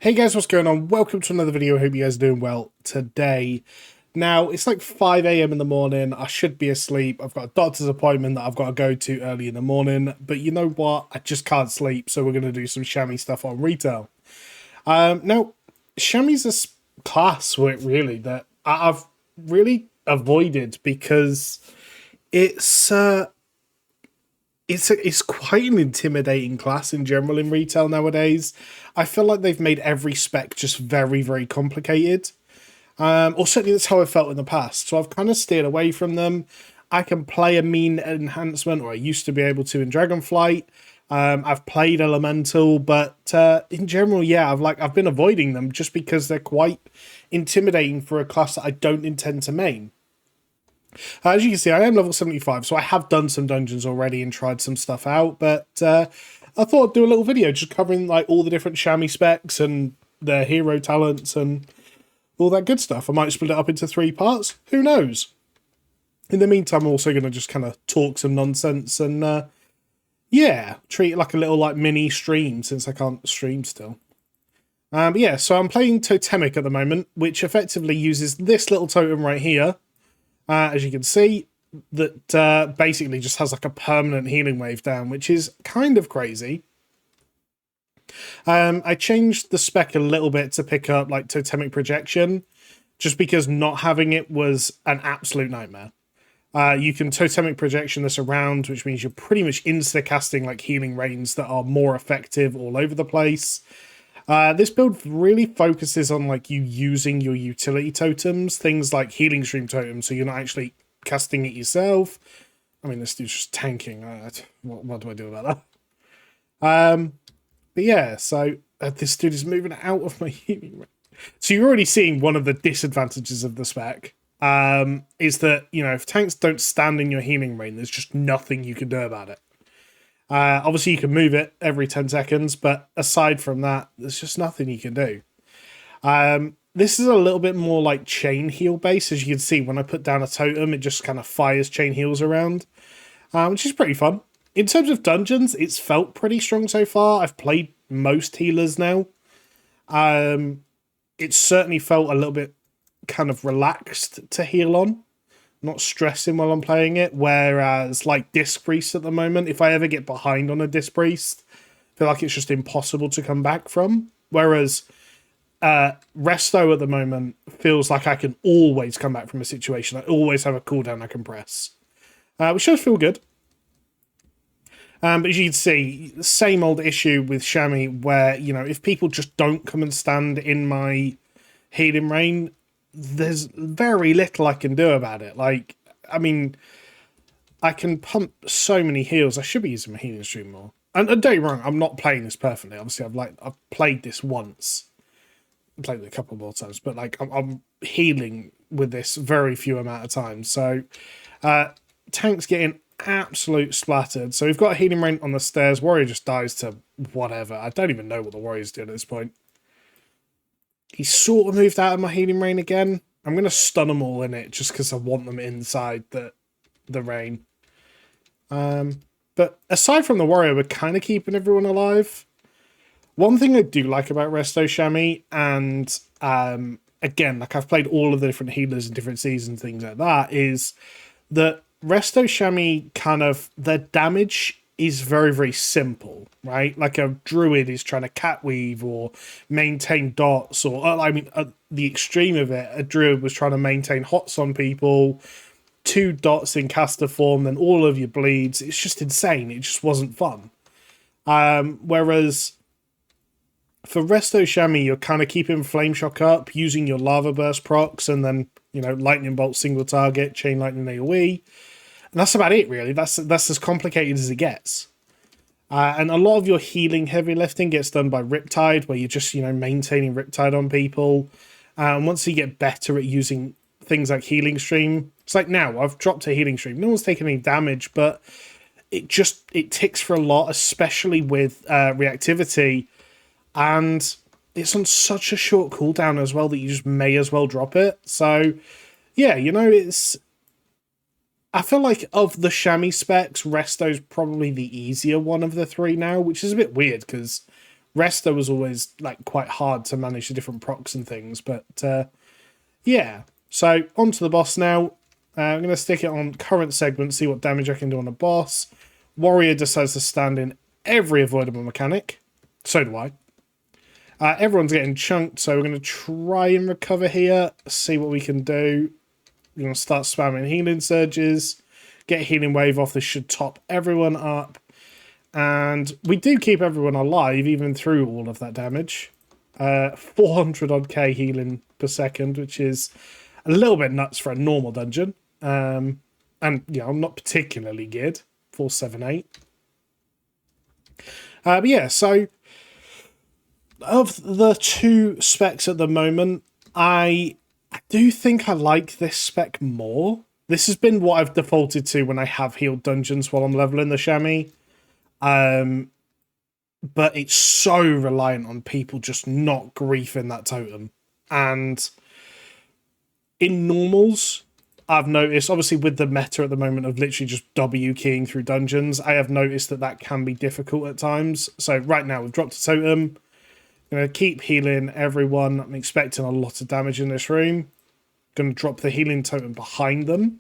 Hey guys, what's going on? Welcome to another video. I hope you guys are doing well today. Now, it's like 5 a.m. in the morning. I should be asleep. I've got a doctor's appointment that I've got to go to early in the morning. But you know what? I just can't sleep, so we're going to do some chamois stuff on retail. Now, chamois is a class, really, that I've really avoided because it's it's quite an intimidating class in general in retail nowadays. I feel like they've made every spec just very, very complicated. Or certainly that's how I felt in the past. So I've kind of steered away from them. I can play a mean enhancement, or I used to be able to in Dragonflight. I've played Elemental, but in general, yeah, I've been avoiding them just because they're quite intimidating for a class that I don't intend to main. As you can see, I am level 75, so I have done some dungeons already and tried some stuff out, but I thought I'd do a little video just covering like all the different chamois specs and their hero talents and all that good stuff. I might split it up into 3 parts, who knows? In the meantime, I'm also going to just kind of talk some nonsense and yeah, treat it like a little like mini stream since I can't stream still. But yeah, so I'm playing Totemic at the moment, which effectively uses this little totem right here. As you can see, that basically just has like a permanent healing wave down, which is kind of crazy. I changed the spec a little bit to pick up like Totemic Projection, just because not having it was an absolute nightmare. You can Totemic Projection this around, which means you're pretty much insta-casting like healing rains that are more effective all over the place. This build really focuses on like you using your utility totems, things like healing stream totems, so you're not actually casting it yourself. I mean, this dude's just tanking. What do I do about that? But yeah, so this dude is moving out of my healing range. So you're already seeing one of the disadvantages of the spec. Is that, you know, if tanks don't stand in your healing range, there's just nothing you can do about it. Obviously, you can move it every 10 seconds, but aside from that, there's just nothing you can do. This is a little bit more like chain heal based. As you can see, when I put down a totem, it just kind of fires chain heals around, which is pretty fun. In terms of dungeons, it's felt pretty strong so far. I've played most healers now. It certainly felt a little bit kind of relaxed to heal on. Not stressing while I'm playing it, whereas like Disc Priest at the moment, if I ever get behind on a Disc Priest, I feel like it's just impossible to come back from. Whereas Resto at the moment feels like I can always come back from a situation. I always have a cooldown I can press, which does feel good. But as you can see, the same old issue with chamois where, you know, if people just don't come and stand in my healing rain, there's very little I can do about it. Like, I mean, I can pump so many heals. I should be using my healing stream more. And don't get me wrong, I'm not playing this perfectly. Obviously, I've played this once. I played it a couple more times, but like I'm healing with this very few amount of times. So tank's getting absolute splattered. So we've got a healing rain on the stairs. Warrior just dies to whatever. I don't even know what the warrior's doing at this point. He's sort of moved out of my healing rain again. I'm going to stun them all in it just because I want them inside the rain. But aside from the warrior, we're kind of keeping everyone alive. One thing I do like about Resto Chamois, and again, like I've played all of the different healers in different seasons, things like that, is that Resto Chamois kind of, their damage is very, very simple, right? Like a druid is trying to catweave or maintain dots, or I mean, the extreme of it, a druid was trying to maintain hots on people, 2 dots in caster form, then all of your bleeds. It's just insane. It just wasn't fun. Whereas for Resto Chamois, you're kind of keeping Flame Shock up, using your Lava Burst procs, and then, you know, Lightning Bolt single target, Chain Lightning AoE. And that's about it, really. That's as complicated as it gets. And a lot of your healing heavy lifting gets done by Riptide, where you're just, you know, maintaining Riptide on people. And once you get better at using things like Healing Stream, it's like now, I've dropped a Healing Stream. No one's taken any damage, but it ticks for a lot, especially with reactivity. And it's on such a short cooldown as well that you just may as well drop it. So, yeah, you know, I feel like of the chamois specs, Resto's probably the easier one of the 3 now, which is a bit weird because Resto was always like quite hard to manage the different procs and things, but yeah. So onto the boss now. I'm going to stick it on current segment, see what damage I can do on the boss. Warrior decides to stand in every avoidable mechanic. So do I. Everyone's getting chunked, so we're going to try and recover here, see what we can do. We're going to start spamming healing surges, get a healing wave off. This should top everyone up. And we do keep everyone alive, even through all of that damage. 400 odd K healing per second, which is a little bit nuts for a normal dungeon. And, you know, I'm not particularly good. 478. But yeah, so of the two specs at the moment, I do think I like this spec more. This has been what I've defaulted to when I have healed dungeons while I'm leveling the chamois. But it's so reliant on people just not griefing that totem. And in normals, I've noticed, obviously with the meta at the moment of literally just W keying through dungeons, I have noticed that that can be difficult at times. So right now we've dropped a totem. I'm going to keep healing everyone. I'm expecting a lot of damage in this room. Going to drop the healing totem behind them.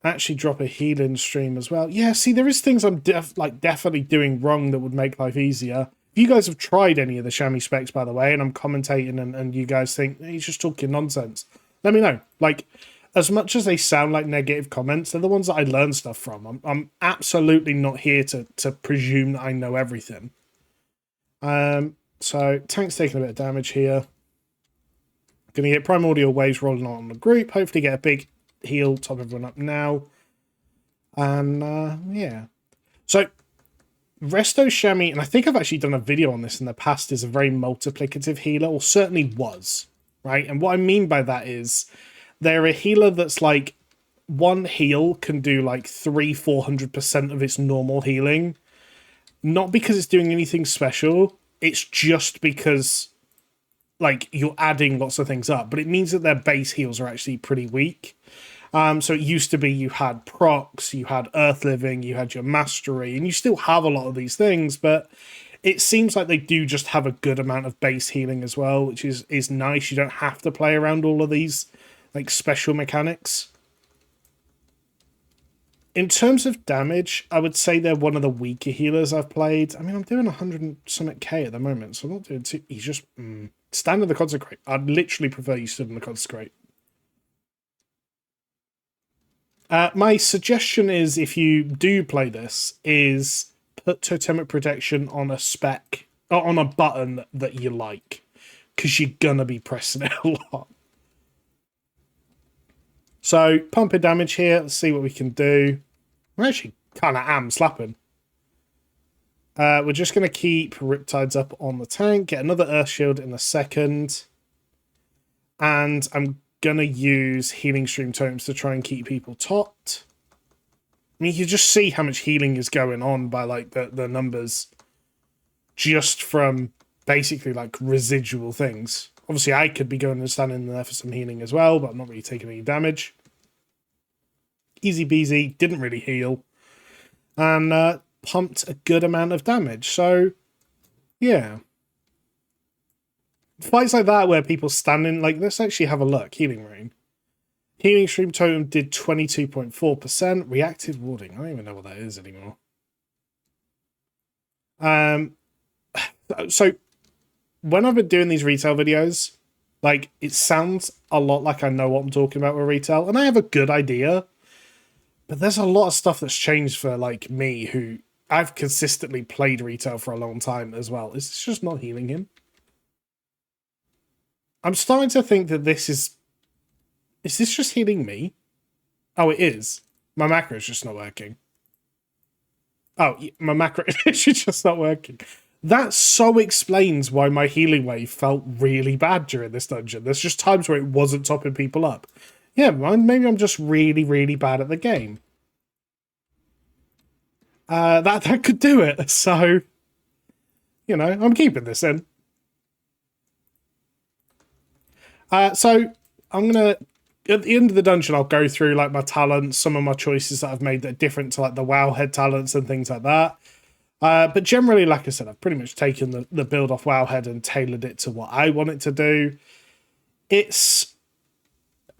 Actually drop a healing stream as well. Yeah, see, there is things I'm definitely doing wrong that would make life easier. If you guys have tried any of the chamois specs, by the way, and I'm commentating and you guys think he's just talking nonsense, let me know. Like, as much as they sound like negative comments, they're the ones that I learn stuff from. I'm absolutely not here to presume that I know everything. So tank's taking a bit of damage here. Gonna get primordial waves rolling on the group. Hopefully get a big heal, top everyone up now. And yeah. So Resto Chamois, and I think I've actually done a video on this in the past, is a very multiplicative healer, or certainly was, right? And what I mean by that is they're a healer that's like one heal can do like 400% of its normal healing. Not because it's doing anything special, it's just because like you're adding lots of things up, but it means that their base heals are actually pretty weak. So it used to be you had procs, you had earth living, you had your mastery, and you still have a lot of these things, but it seems like they do just have a good amount of base healing as well, which is nice. You don't have to play around all of these like special mechanics. In terms of damage, I would say they're one of the weaker healers I've played. I mean, I'm doing 100 and something K at the moment, so I'm not doing too... He's just... Stand in the Consecrate. I'd literally prefer you stood in the Consecrate. My suggestion is, if you do play this, is put Totemic Protection on a spec... Or on a button that you like. Because you're gonna be pressing it a lot. So, pumping damage here. Let's see what we can do. I actually kind of am slapping. We're just going to keep Riptides up on the tank. Get another Earth Shield in a second. And I'm going to use Healing Stream Totems to try and keep people topped. I mean, you just see how much healing is going on by, like, the numbers. Just from, basically, like, residual things. Obviously, I could be going and standing there for some healing as well, but I'm not really taking any damage. Easy peasy, didn't really heal. And pumped a good amount of damage. So, yeah. Fights like that where people standing, like, let's actually have a look. Healing Rain. Healing Stream Totem did 22.4%. Reactive Warding, I don't even know what that is anymore. So, when I've been doing these retail videos, like, it sounds a lot like I know what I'm talking about with retail, and I have a good idea, but there's a lot of stuff that's changed for, like, me, who I've consistently played retail for a long time as well. Is this just not healing him? I'm starting to think that this is... Is this just healing me? Oh, it is. My macro is just not working. Oh, my macro is just not working. That so explains why my healing wave felt really bad during this dungeon. There's just times where it wasn't topping people up. Yeah, maybe I'm just really, really bad at the game. That could do it. So, you know, I'm keeping this in. So, I'm going to... At the end of the dungeon, I'll go through, like, my talents, some of my choices that I've made that are different to, like, the WoW head talents and things like that. But generally, like I said, I've pretty much taken the build off Wowhead and tailored it to what I want it to do.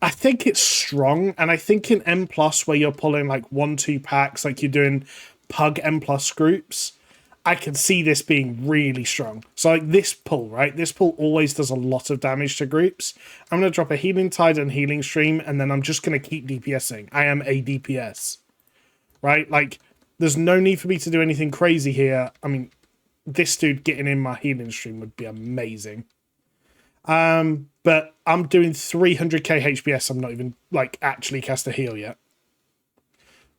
I think it's strong, and I think in M plus where you're pulling like 1-2 packs, like you're doing Pug M plus groups, I can see this being really strong. So like this pull, right? This pull always does a lot of damage to groups. I'm going to drop a Healing Tide and Healing Stream, and then I'm just going to keep DPSing. I am a DPS, right? Like, there's no need for me to do anything crazy here. I mean, this dude getting in my Healing Stream would be amazing. But I'm doing 300k HBS. I'm not even, like, actually cast a heal yet.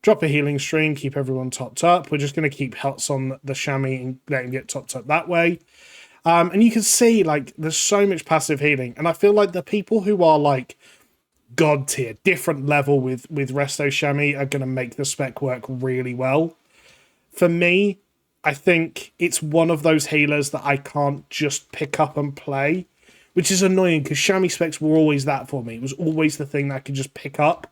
Drop a Healing Stream, keep everyone topped up. We're just going to keep Helts on the Chamois and let him get topped up that way. And you can see, like, there's so much passive healing. And I feel like the people who are, like, God tier, different level with Resto Chamois are going to make the spec work really well. For me, I think it's one of those healers that I can't just pick up and play, which is annoying because Chamois specs were always that for me. It was always the thing that I could just pick up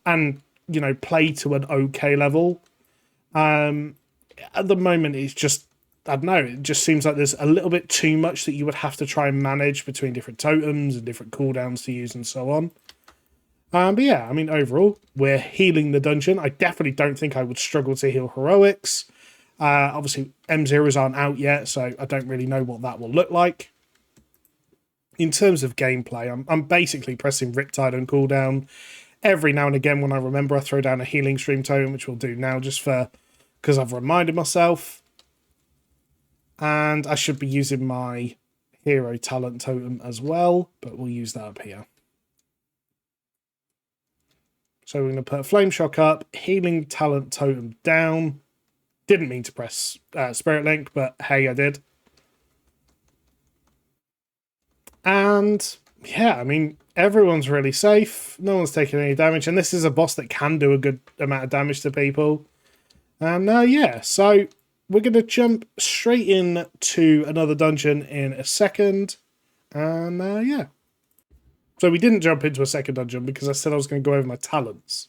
and, you know, play to an okay level. At the moment, it's just, I don't know, it just seems like there's a little bit too much that you would have to try and manage between different totems and different cooldowns to use and so on. But yeah, I mean, overall, we're healing the dungeon. I definitely don't think I would struggle to heal heroics. Obviously, M0s aren't out yet, so I don't really know what that will look like. In terms of gameplay, I'm basically pressing Riptide on cooldown. Every now and again, when I remember, I throw down a Healing Stream totem, which we'll do now just because I've reminded myself. And I should be using my Hero Talent totem as well, but we'll use that up here. So we're going to put Flame Shock up, Healing Talent totem down. Didn't mean to press Spirit Link, but hey, I did. And yeah, I mean, everyone's really safe. No one's taking any damage. And this is a boss that can do a good amount of damage to people. And yeah, so we're going to jump straight in to another dungeon in a second. And yeah. So we didn't jump into a second dungeon because I said I was going to go over my talents.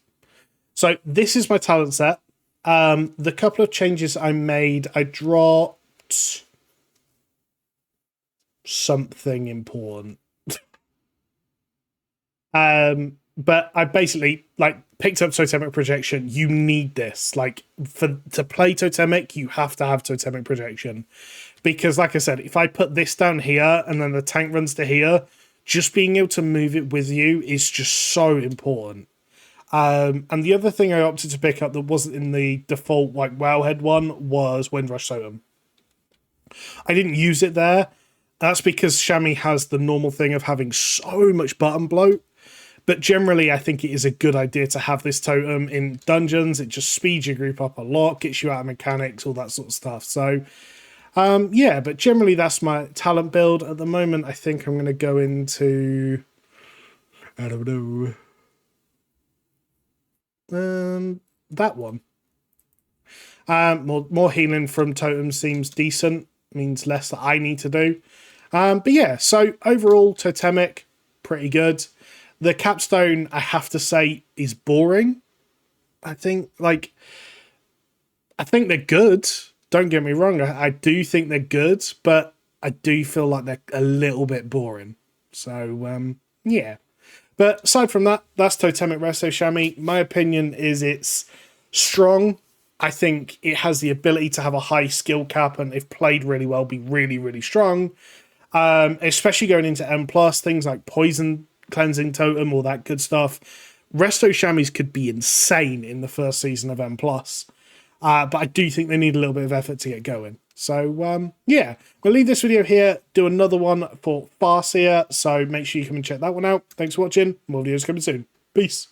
So this is my talent set. The couple of changes I made, I dropped something important. But I basically picked up Totemic Projection. You need this. To play Totemic, you have to have Totemic Projection. Because like I said, if I put this down here and then the tank runs to here, just being able to move it with you is just so important. And the other thing I opted to pick up that wasn't in the default Wowhead one was Windrush Totem. I didn't use it there. That's because Chamois has the normal thing of having so much button bloat. But generally, I think it is a good idea to have this totem in dungeons. It just speeds your group up a lot, gets you out of mechanics, all that sort of stuff. So, yeah, but generally that's my talent build. At the moment, I think I'm going to go into, I don't know, that one. More healing from totems seems decent, means less that I need to do. But yeah, so overall, Totemic, pretty good. The capstone, I have to say, is boring. I think they're good. Don't get me wrong. I do think they're good, but I do feel like they're a little bit boring. So, yeah. But aside from that, that's Totemic Resto Chamois. My opinion is it's strong. I think it has the ability to have a high skill cap and if played really well, be really, really strong. Especially going into M+, things like Poison Cleansing Totem, all that good stuff. Resto Chamois could be insane in the first season of M+. But I do think they need a little bit of effort to get going. So, yeah, we'll leave this video here, do another one for Farseer, so make sure you come and check that one out. Thanks for watching, more videos coming soon. Peace.